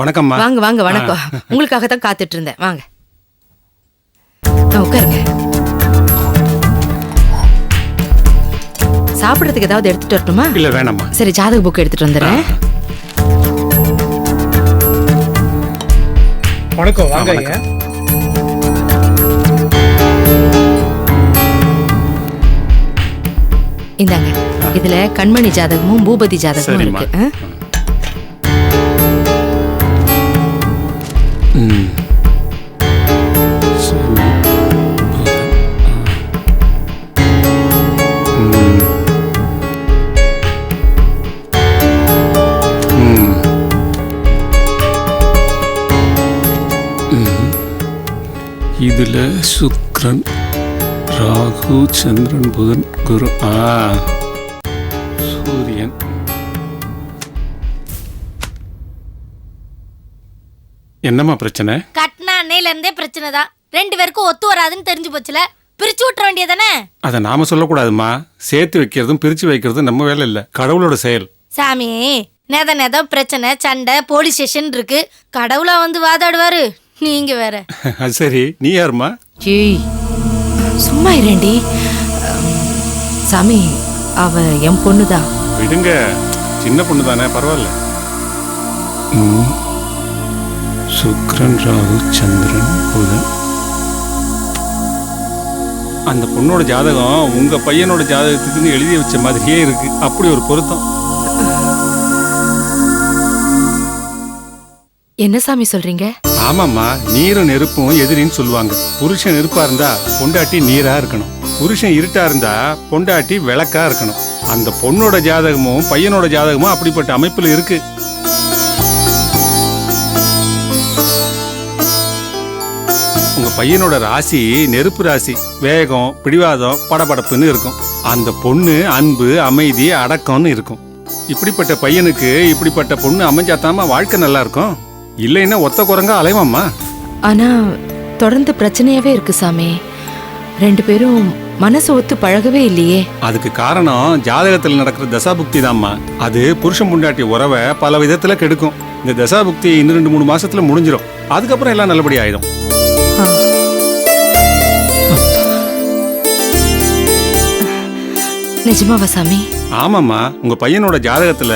வணக்கம்மா. வாங்க வாங்க வணக்கம். உங்களுக்காக தான் காத்துட்டு இருந்தேன். வாங்க உட்காருங்க. சாப்பிடறதுக்கு ஏதாவது எடுத்துட்டு வரட்டுமா? இல்ல வேணாம்மா. சரி, ஜாதக புக் எடுத்துட்டு வந்துடுறேன். வணக்கம். வாங்க ஐயா. இந்தாங்க, இதுல கண்மணி ஜாதகமும் பூபதி ஜாதகமும் இருக்கு. இதுல சுக்கிரன், ராகு, சந்திரன், புதன், குரு, சூரியன். என்னம்மா பிரச்சனை? கட்டின அன்னையில இருந்தே பிரச்சனை தான். 2 பேருக்கும் ஒத்து வராதுன்னு தெரிஞ்சு போச்சுல, பிரிச்சு விட்டுற வேண்டியதானே? அதை நாம சொல்லக்கூடாதுமா. சேர்த்து வைக்கிறதும் பிரிச்சு வைக்கிறதும் நம்ம வேலை இல்ல, கடவுளோட செயல். சாமி, நேதம் பிரச்சனை, சண்டை, போலீஸ் ஸ்டேஷன் இருக்கு. கடவுளா வந்து வாதாடுவாரு, நீங்க வேற. அது சரி, நீ யாருமா? ஏய், சும்மா இரண்டி. சாமி, அவ என் பொண்ணுதான். விடுங்க, சின்ன பொண்ணு தானே, பரவாயில்ல. சுக்கிரன், ராகு, சந்திரன், புதன். அந்த பொண்ணோட ஜாதகம் உங்க பையனோட ஜாதகத்துக்குன்னு எழுதி வச்ச மாதிரியே இருக்கு. அப்படி ஒரு பொருத்தம். என்ன சாமி சொல்றீங்க? ஆமாம்மா, நீரும் நெருப்பும் எதிரின்னு சொல்லுவாங்க. புருஷன் நெருப்பா இருந்தா பொண்டாட்டி நீரா இருக்கணும், புருஷன் இருட்டா இருந்தா பொண்டாட்டி விளக்கா இருக்கணும். அந்த பொண்ணோட ஜாதகமும் பையனோட ஜாதகமும் அப்படிப்பட்ட அமைப்புல இருக்கு. உங்க பையனோட ராசி நெருப்பு ராசி. வேகம், பிடிவாதம், படபடப்புன்னு இருக்கும். அந்த பொண்ணு அன்பு, அமைதி, அடக்கம்னு இருக்கும். இப்படிப்பட்ட பையனுக்கு இப்படிப்பட்ட பொண்ணு அமைஞ்சாத்தாம வாழ்க்கை நல்லா இருக்கும். இல்லைன்னா ஒத்த குரங்கா அலைவாம்மா. ஆனா தொடர்ந்து பிரச்சனையாவே இருக்கு சாமி. 2 பேரும் மனசு ஒத்து பழகவே இல்லையே. அதுக்கு காரணம் ஜாதகத்துல நடக்கிற தசாபுக்தி தான்மா. அது புருஷன் பொண்டாட்டி உறவை பல விதத்துல கெடுக்கும். இந்த தசாபுக்தி இன்னும் 2-3 மாசத்துல முடிஞ்சிடும். அதுக்கப்புறம் எல்லாம் நல்லபடி ஆயிடும். நிஜமாவா சாமி? ஆமாம்மா, உங்க பையனோட ஜாதகத்துல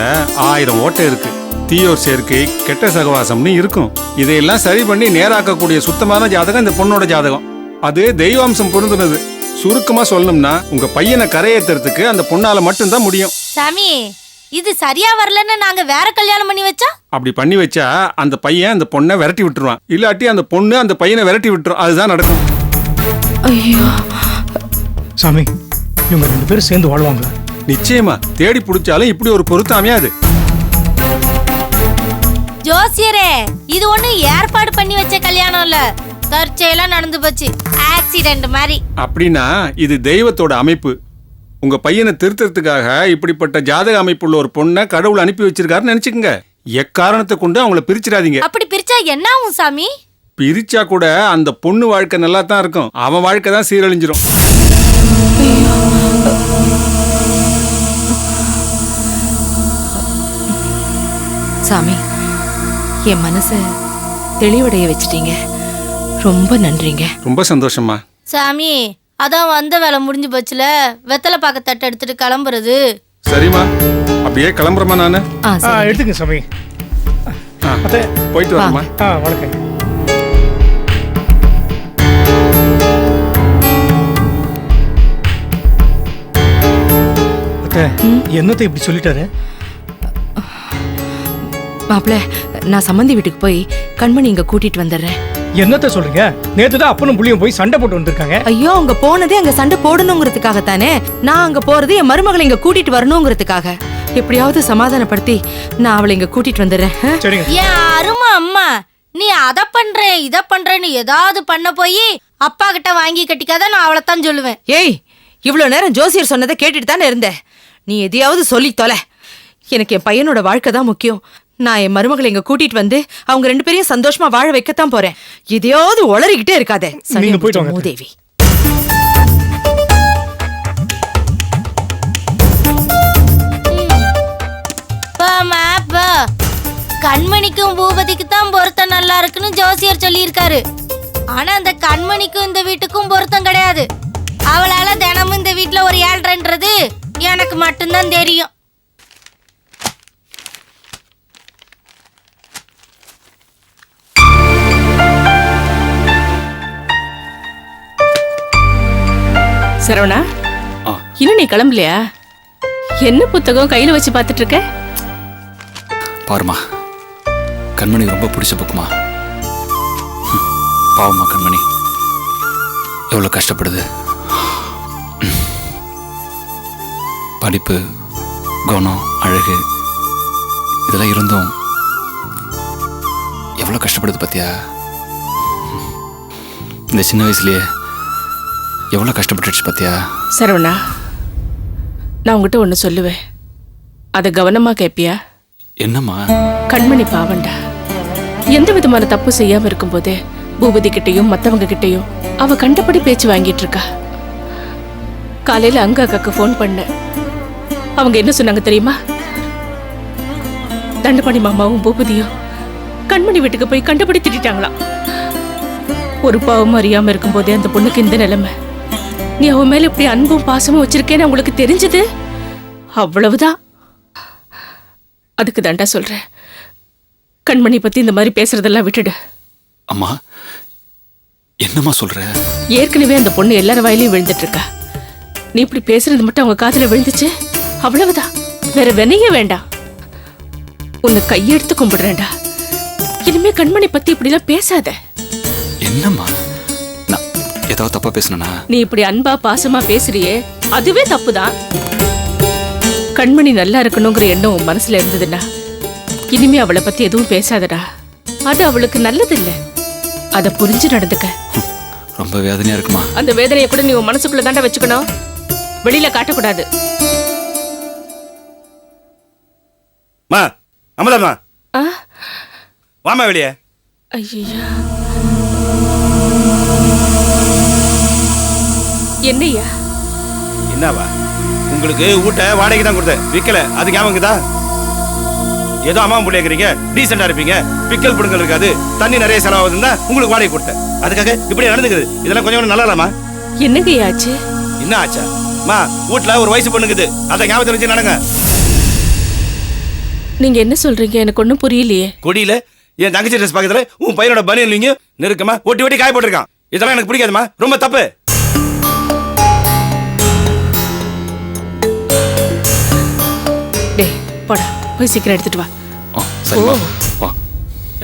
1000 ஓட்டை இருக்கு. தீயோர் சேர்க்கை, கெட்ட சகவாசம்னு இருக்கும். இதையெல்லாம் சரி பண்ணி நேராக்கக்கூடிய சுத்தமான ஜாதகம் இந்த பொண்ணோட ஜாதகம். அது தெய்வாம்சம் பொருந்துனது. சுருக்கமா சொல்லணும்னா உங்க பையனை கரையேத்துறதுக்கு அந்த பொண்ணால மட்டும்தான் முடியும். சாமி, இது சரியா வரலன்னு நாங்க வேற கல்யாணம் பண்ணி வச்சா? அப்படி பண்ணி வச்சா அந்த பையன் அந்த பொண்ணை விரட்டி விட்டுருவான். இல்லாட்டி அந்த பொண்ணு அந்த பையனை விரட்டி விட்டுரும். அதுதான் நடக்கும். ஐயோ சாமி, இவங்க 2 பேரும் சேர்ந்து வாழ்வாங்க. நிச்சயமா. தேடி பிடிச்சாலும் இப்படி ஒரு பொருத்தம் அமையாது. ஜோசியரே, இது ஒண்ணு ஏற்பாடு பண்ணி வச்ச கல்யாணம் இல்ல, தற்செயலா நடந்து போச்சு, ஆக்சிடென்ட் மாதிரி. அப்படின்னா இது தெய்வத்தோட அமைப்பு. உங்க பையனை திருத்தறதுக்காக இப்படிப்பட்ட ஜாதக அமைப்புள்ள ஒரு பொண்ணை கடவுள் அனுப்பி வச்சிருக்காருன்னு நினைச்சுக்கங்க. எக்காரணத்தை கொண்டு அவங்கள பிரிச்சிடாதீங்க. அப்படி பிரிச்சா என்ன ஆகும் சாமி? பிரிச்சா கூட அந்த பொண்ணு வாழ்க்கை நல்லா தான் இருக்கும், அவன் வாழ்க்கை தான் சீரழிஞ்சிரும். சாமி, என் மனச தெளிவடைய வச்சிட்டீங்க. ரொம்ப நன்றிங்க. ரொம்ப சந்தோஷமா. சாமி, அதான் வந்த வேலை முடிஞ்சு போச்சுல, வெத்தலை பாக்க தட்டை எடுத்துட்டு கிளம்புறது. சரிம்மா, அப்படியே கிளம்புறமா நானு? எடுத்துங்க சாமி. போயிட்டு வரமா? வணக்கம். என்னத்தை இப்படி சொல்லிட்டாரு? மாப்பிள்ள, நான் சம்மந்தி வீட்டுக்கு போய் கண்மணி இங்க கூட்டிட்டு வந்துடுறேன். என்னத்த சொல்றீங்க? நேத்து தான் அப்பனும் புள்ளியும் போய் சண்டை போட்டு வந்திருக்காங்க. ஐயோ, அங்க போனதே அங்க சண்டை போடணுங்கிறதுக்காக தானே. நான் அங்க போறது என் மருமகளை இங்க கூட்டிட்டு வரணுங்கிறதுக்காக. எப்படியாவது சமாதானப்படுத்தி நான் அவளை இங்க கூட்டிட்டு வந்துடுறேன். என் அருமை அம்மா, நீ அத பண்ற இத பண்றேன்னு ஏதாவது பண்ண போய் அப்பா கிட்ட வாங்கி கட்டிக்காத, நான் அவளைத்தான் சொல்லுவேன். ஏய், இவ்வளவு நேரம் ஜோசியர் சொன்னதை கேட்டுட்டு தானே இருந்த. நீ எதையாவது சொல்லி தொலை. எனக்கு என் பையனோட வாழ்க்கை தான் முக்கியம். நான் என் மருமகளை இங்க கூட்டிட்டு வந்து அவங்க 2 பேரையும் சந்தோஷமா வாழ வைக்கத்தான் போறேன். எதையாவது உளறிக்கிட்டே இருக்காதே. நீங்க போயிட்டு வாங்க மூதேவி. போமா போ. கண்மணிக்கும் பூபதிக்கு தான் பொருத்தம் நல்லா இருக்குன்னு ஜோசியர் சொல்லியிருக்காரு. ஆனா அந்த கண்மணிக்கும் இந்த வீட்டுக்கும் பொருத்தம் கிடையாது. அவளால தினமும் இந்த வீட்டுல ஒரு ஏழ்றன்றது எனக்கு மட்டும்தான் தெரியும். சரவணா, இன்னும் நீ கிளம்பலையா? என்ன புத்தகம் கையில வச்சு பார்த்துட்டு இருக்க? பாருமா, கண்மணி ரொம்ப பிடிச்ச புக்குமா. பாவமா கண்மணி எவ்வளோ கஷ்டப்படுது. படிப்பு, குணம், அழகு இதெல்லாம் இருந்தும் எவ்வளோ கஷ்டப்படுது பார்த்தியா? இந்த சின்ன வயசுலயே எவ்வளோ கஷ்டப்பட்டுச்சு பார்த்தியா? சரவணா, நான் உங்ககிட்ட ஒன்று சொல்லுவேன், அதை கவனமா கேட்பியா? என்னம்மா? கண்மணி பாவண்டா. எந்த விதமான தப்பு செய்யாம இருக்கும்போதே பூபதி கிட்டையும் மத்தவங்க கிட்டையும் அவ கண்டபடி பேச்சு வாங்கிட்டு இருக்கா. காலையில அங்க அக்காக்கு ஃபோன் பண்ண. அவங்க என்ன சொன்னாங்க தெரியுமா? தண்டபாணி மாமாவும் பூபதியும் கண்மணி வீட்டுக்கு போய் கண்டபடி திட்டாங்களாம். ஒரு பாவம் அறியாம இருக்கும்போதே அந்த பொண்ணுக்கு இந்த நிலைமை. நீ அவன் மேல இப்படி அன்பும் பாசமும் வச்சிருக்கேன்னு அவங்களுக்கு தெரிஞ்சது அவ்வளவுதான். அதுக்கு தாண்டா சொல்றேன், கண்மணி பத்தி இந்த மாதிரி பேசுறதெல்லாம் விட்டுடு. அம்மா, என்னம்மா சொல்ற? ஏற்கனவே அந்த பொண்ணு எல்லார வாயிலையும் விழுந்துட்டு இருக்கா. நீ இப்படி பேசுறது மட்டும் அவங்க காதுல விழுந்துச்சு அவ்வளவுதான், வேற வினையே வேண்டாம். உன்னை கையெடுத்து கும்பிடுறேன்டா, இனிமே கண்மணி பத்தி இப்படி எல்லாம் பேசாத. என்னம்மா, நான் ஏதாவது தப்பா பேசணும்னா? நீ இப்படி அன்பா பாசமா பேசுறியே அதுவே தப்புதான். கண்மணி நல்லா இருக்கணுங்கிற எண்ணம் உன் மனசுல இருந்ததுன்னா இனிமே அவளை பத்தி எதுவும் பேசாதடா. அது அவளுக்கு நல்லது இல்ல. அத புரிஞ்சு நடந்துக்க. ரொம்ப வேதனையா இருக்குமா? அந்த வேதனையை கூட நீ உன் மனசுக்குள்ள தாண்டா வச்சுக்கணும், வெளியில காட்டக்கூடாது. மா, அம்மதாம்மா, ஆ, வாமா வெளியே. ஐயா, என்னையா? என்னவா? உங்களுக்கு ஊட்ட வாடகை தான் கொடுத்தேன், விற்கல. அது ஞாபகம்தா? ஏதோ அம்மா பிள்ளைங்கிறீங்க, டீசெண்டா இருப்பீங்க, பிக்கல் புடுங்கல் இருக்காது, தண்ணி நிறைய செலவாகுதுன்னா உங்களுக்கு வாடகை கொடுத்தேன். அதுக்காக இப்படி நடந்துக்குது. இதெல்லாம் கொஞ்சம் நல்லா இல்லாமா? என்னங்க ஆச்சு? என்ன ஆச்சா? மா, வீட்டுல ஒரு வயசு பொண்ணுக்குது, அதை ஞாபகத்தை வச்சு நடங்க. நீங்க என்ன சொல்றீங்க? எனக்கு ஒண்ணும் புரியலையே. கொடியில என் தங்கச்சி ட்ரெஸ் பக்கத்துல உன் பையனோட பனியன் இல்லைங்க நெருக்கமா ஒட்டி ஒட்டி காய போட்டிருக்கான். இதெல்லாம் எனக்கு பிடிக்காதுமா, ரொம்ப தப்பு. டேய் போடா, போய் சீக்கிரம் எடுத்துட்டு வா. சரிம்மா, வா.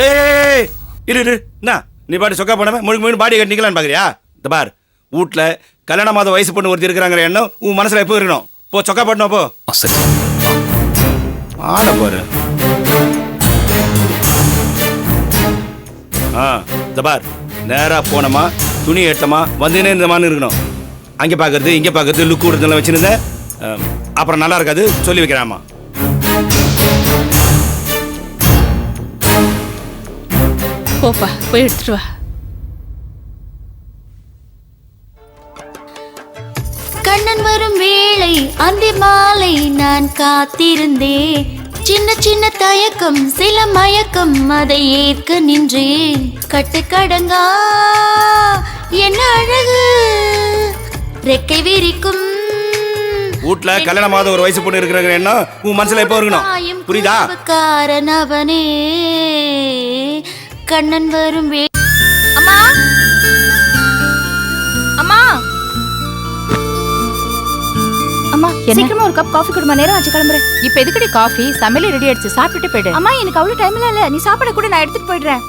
ஏய் இரு இரு, என்ன நீ பாட்டு சொக்கா போடாம முழுக்க முழு பாடி கட்டிக்கலான்னு பாக்குறியா? இந்த பார், வீட்டுல கல்யாணமாத வயசு பொண்ணு ஒருத்தி இருக்கிறாங்கிற எண்ணம் உன் மனசுல எப்போ இருக்கணும். போ, சொக்கா போட்டணும் போ. சரி. ஆட பாரு. இந்த பார், நேரா போனமா துணி எடுத்தமா வந்தேனே இந்த மாதிரி இருக்கணும். அங்கே பார்க்கறது இங்கே பார்க்கறது லுக்கு கொடுத்தெல்லாம் வச்சுருந்தேன், அப்புறம் நல்லா இருக்காது, சொல்லி வைக்கிறாமா. போப்பா, போய் எடுத்துட்டு வா. கண்ணன் வரும் வேளை அந்த மாலை நான் காத்திருந்தேன். சின்ன சின்ன தயக்கம் சில மயக்கம் அதை ஏற்க நின்றேன். கட்டுக்கடங்கா என்ன அழகு ரெக்கை விரிக்கும். வீட்டுல கல்யாணமாத ஒரு வயசு பொண்ணு இருக்கிற எண்ணம் உன் மனசுல எப்போ இருக்கணும், புரியுதா? காரணவனே கண்ணன் வரும் அம்மா, அம்மா, அம்மா சீக்கிரமா ஒரு கப் காஃபி குடுமா, நேரம் ஆச்சு கிளம்புறேன். இப்ப எதுக்கடி காஃபி? சமையல் ரெடி ஆயிடுச்சு, சாப்பிட்டுட்டு போயிடு. அம்மா எனக்கு அவ்வளவு டைம் இல்ல, நீ சாப்பிட கூட நான் எடுத்துட்டு போயிடுறேன்.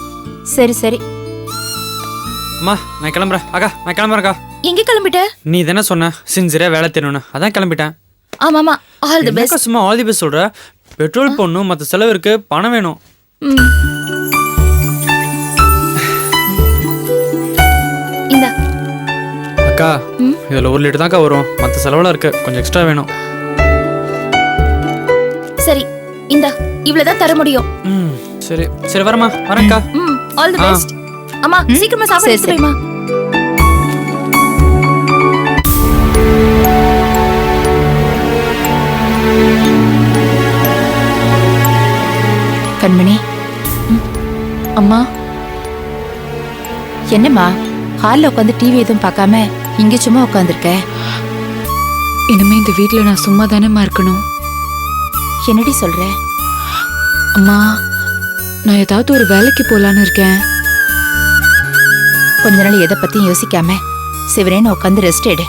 சரி சரி. அம்மா நான் கிளம்புறேன். அக்கா நான் கிளம்புறேன்க்கா. எங்க கிளம்பிட்ட? நீ தானே சொன்ன சின்சியரா வேலை தெரியணும்னு, அதான் கிளம்பிட்டேன். ஆமாமா, ஆல் தி பெஸ்ட். சும்மா ஆல் தி பெஸ்ட் சொல்ற? பெட்ரோல் போடணும், மற்ற செலவு இருக்கு, பணம் வேணும். இந்த அக்கா இதுல 1 லிட்டர் தான்க்கா வரும், மற்ற செலவுலாம் இருக்கு, கொஞ்சம் எக்ஸ்ட்ரா வேணும். சரி இந்த இவ்வளவுதான் தர முடியும். சரி சரி, வரமா வரேன்க்கா. All the best. அம்மா சீக்கிரமா சாப்பிட எடுத்துடுமா. கண்மணி, அம்மா என்னம்மா ஹாலில் உட்காந்து டிவி எதுவும் பார்க்காம இங்க சும்மா உட்காந்துருக்க? இனிமே இந்த வீட்ல நான் சும்மா தானேம்மா இருக்கணும். என்னடி சொல்ற? அம்மா நான் ஏதாவது ஒரு வேலைக்கு போலான்னு இருக்கேன். கொஞ்ச நாள் எதை பத்தியும் யோசிக்காம சிவரேன்னு உட்காந்து ரெஸ்ட் எடு,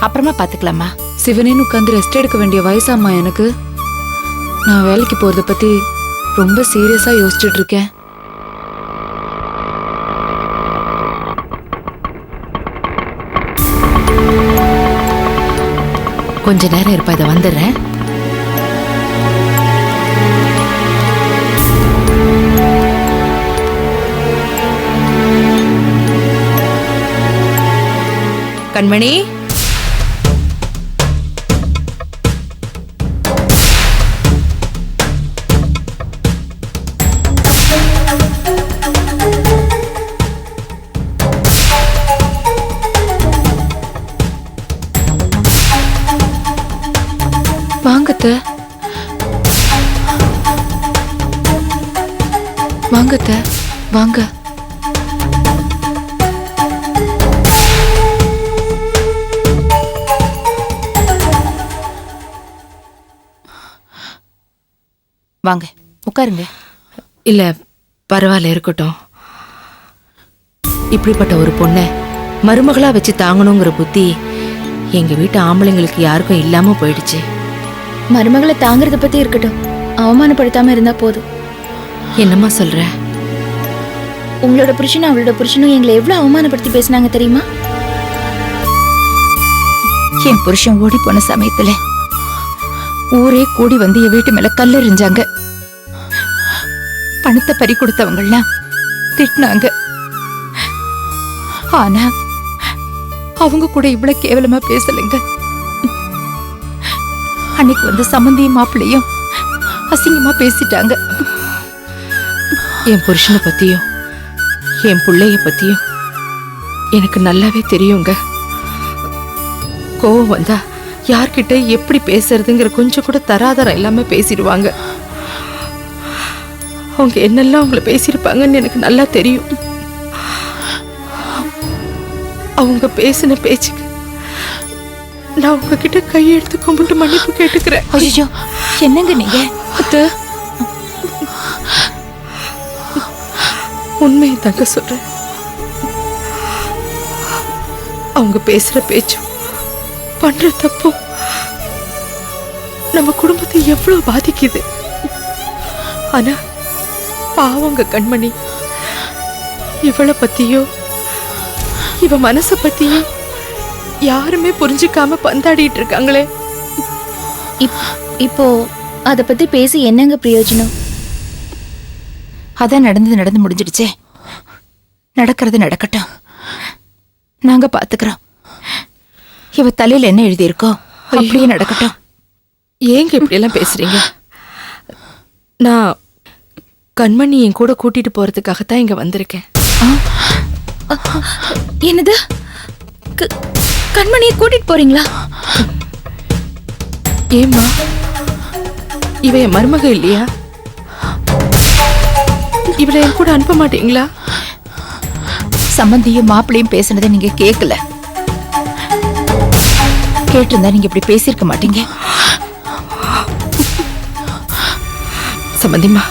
அப்புறமா பாத்துக்கலாமா? சிவனேன்னு உட்காந்து ரெஸ்ட் எடுக்க வேண்டிய வயசாம்மா எனக்கு. நான் வேலைக்கு போறத பத்தி ரொம்ப சீரியஸா யோசிச்சுட்டு இருக்கேன். கொஞ்ச நேரம் இருப்பா, இதை வந்துடுறேன். கண்மணி, வாங்கத்த வாங்கத்த வாங்க. வாங்க உட்காருங்க. இல்ல பரவாயில்ல, இருக்கட்டும். இப்படிப்பட்ட ஒரு பொண்ணை மருமகளா வச்சு தாங்கணுங்கிற புத்தி எங்க வீட்டு ஆம்பளைங்களுக்கு யாருக்கும் இல்லாம போயிடுச்சு. மருமகளை தாங்கறத பத்தி இருக்கட்டும், அவமானப்படுத்தாம இருந்தா போதும். என்னம்மா சொல்ற? உங்களோட புருஷனும் அவளோட புருஷனும் எங்களை எவ்வளவு அவமானப்படுத்தி பேசினாங்க தெரியுமா? என் புருஷன் ஓடி போன சமயத்துல ஊரே கூடி வந்து என் வீட்டு மேல கல்லெறிஞ்சாங்க. பணத்தை பறி கொடுத்தவங்கலாம் திட்டினாங்க. ஆனா அவங்க கூட இவ்வளவு கேவலமா பேசலைங்க. அன்னைக்கு வந்து சம்பந்தியும் மாப்பிள்ளையும் அசிங்கமா பேசிட்டாங்க. என் புருஷனை பத்தியும் என் பிள்ளைய பத்தியும் எனக்கு நல்லாவே தெரியுங்க. கோவம் வந்தா யார்கிட்ட எப்படி பேசுறதுங்கிற கொஞ்சம் கூட தராதரம் இல்லாம பேசிடுவாங்க. அவங்க என்னெல்லாம் அவங்கள பேசியிருப்பாங்கன்னு எனக்கு நல்லா தெரியும். அவங்க பேசின பேச்சுக்கு நான் உங்ககிட்ட கையெடுத்து கும்பிட்டு மன்னிப்பு கேட்டுக்கிறேன். ஐயோ என்னங்க நீங்க? அத்தை, உண்மையை தாங்க சொல்றேன். அவங்க பேசுற பேச்சும் பண்ற தப்பும் நம்ம குடும்பத்தை எவ்வளவு பாதிக்குது. ஆனா பாவங்க கண்மணி, இவளை பத்தியோ இவ மனச பத்தியோ யாருமே புரிஞ்சுக்காம பந்தாடிட்டு இருக்காங்களே. இப்போ அத பத்தி பேசி என்னங்க பிரயோஜனம்? அதான் நடந்து முடிஞ்சிடுச்சே. நடக்கிறது நடக்கட்டும், நாங்க பாத்துக்கிறோம். இவ தலையில என்ன எழுதியிருக்கோ அப்படியே நடக்கட்டும். ஏங்க இப்படி எல்லாம் பேசுறீங்க? நான் கண்மணி என் கூட கூட்டிட்டு போறதுக்காகத்தான் இங்க வந்திருக்கேன். என்னது? கண்மணியை கூட்டிட்டு போறீங்களா? ஏம்மா, இவ என் மருமக இல்லையா? இவளை என் கூட அனுப்ப மாட்டீங்களா? சம்பந்தியும் மாப்பிளையும் பேசுனதை நீங்க கேட்கல. கேட்டிருந்தா நீங்க இப்படி பேசியிருக்க மாட்டீங்க. சம்பந்திமா,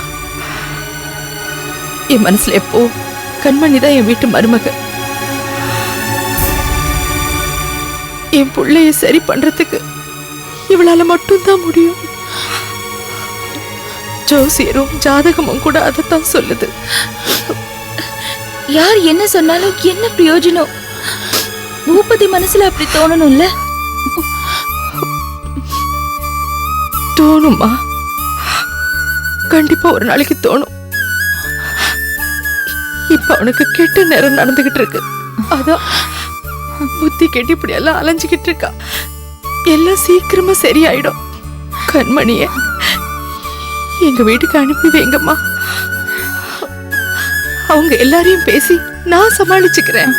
என் மனசுல எப்போ கண்மணி தான் என் வீட்டு மருமக. என் பிள்ளைய சரி பண்றதுக்கு இவளால மட்டும்தான் முடியும். ஜோசியரும் ஜாதகமும் கூட அதைத்தான் சொல்லுது. யார் என்ன சொன்னாலும் என்ன பிரயோஜனம்? பூபதி மனசுல அப்படி தோணணும்ல? தோணுமா? கண்டிப்பா ஒரு நாளைக்கு தோணும். இப்ப அவனுக்கு கெட்ட நேரம் நடந்துகிட்டு இருக்கு. அதான் புத்தி கெட்டி இப்படி எல்லாம் அலைஞ்சுகிட்டு இருக்கா. எல்லாம் சீக்கிரமா சரியாயிடும். கண்மணிய எங்க வீட்டுக்கு அனுப்பி வைங்கம்மா. அவங்க எல்லாரையும் பேசி நான் சமாளிச்சுக்கிறேன்.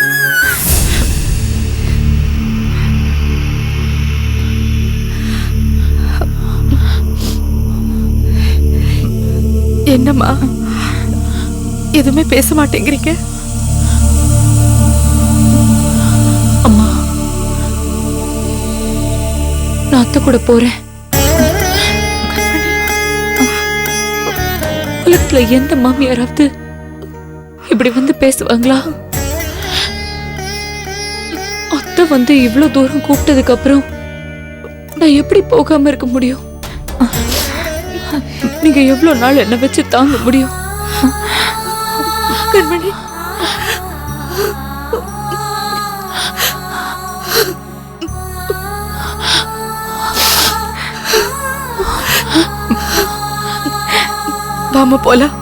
என்னம்மா, எதுவுமே பேச மாட்டேங்கிறீங்க? அம்மா, நான் அத்தை கூட போறேன். உலகத்துல எந்த மாமியாராவது இப்படி வந்து பேசுவாங்களா? அத்தை வந்து இவ்வளவு தூரம் கூப்பிட்டதுக்கு அப்புறம் நான் எப்படி போகாம இருக்க முடியும்? நீங்க எவ்வளவு நாள் என்ன வச்சு தாங்க முடியும்? கண்மணி, வாமா போலாம்.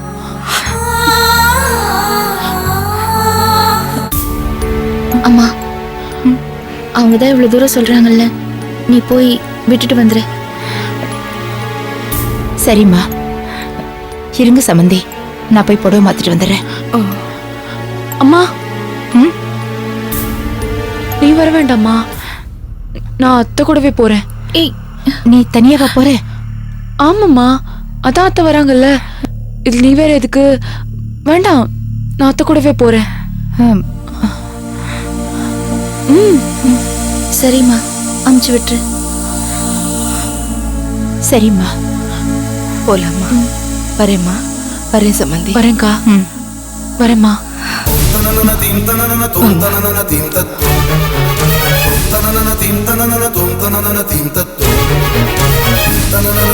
அம்மா, அவங்க தான் இவ்வளவு தூரம் சொல்றாங்கல்ல, நீ போய் விட்டுட்டு வந்துரு. சரிம்மா, இருங்க சமந்தி, நான் போய் புடவை மாத்திட்டு வந்துடுறேன். அம்மா, நீ வர வேண்டாம்மா, நான் அத்தை கூடவே போறேன். ஏய், நீ தனியாவா போற? ஆமாம்மா, அதான் அத்தை வராங்கல்ல, இது நீ வேற எதுக்கு? வேண்டாம், நான் அத்தை கூடவே போறேன். சரிம்மா, அமுச்சு விட்டுரு. சரிம்மா, போலாமா? வரேம்மா. வரேன் சம்பந்தி. வரேன்க்கா. வரேம்மா. தனன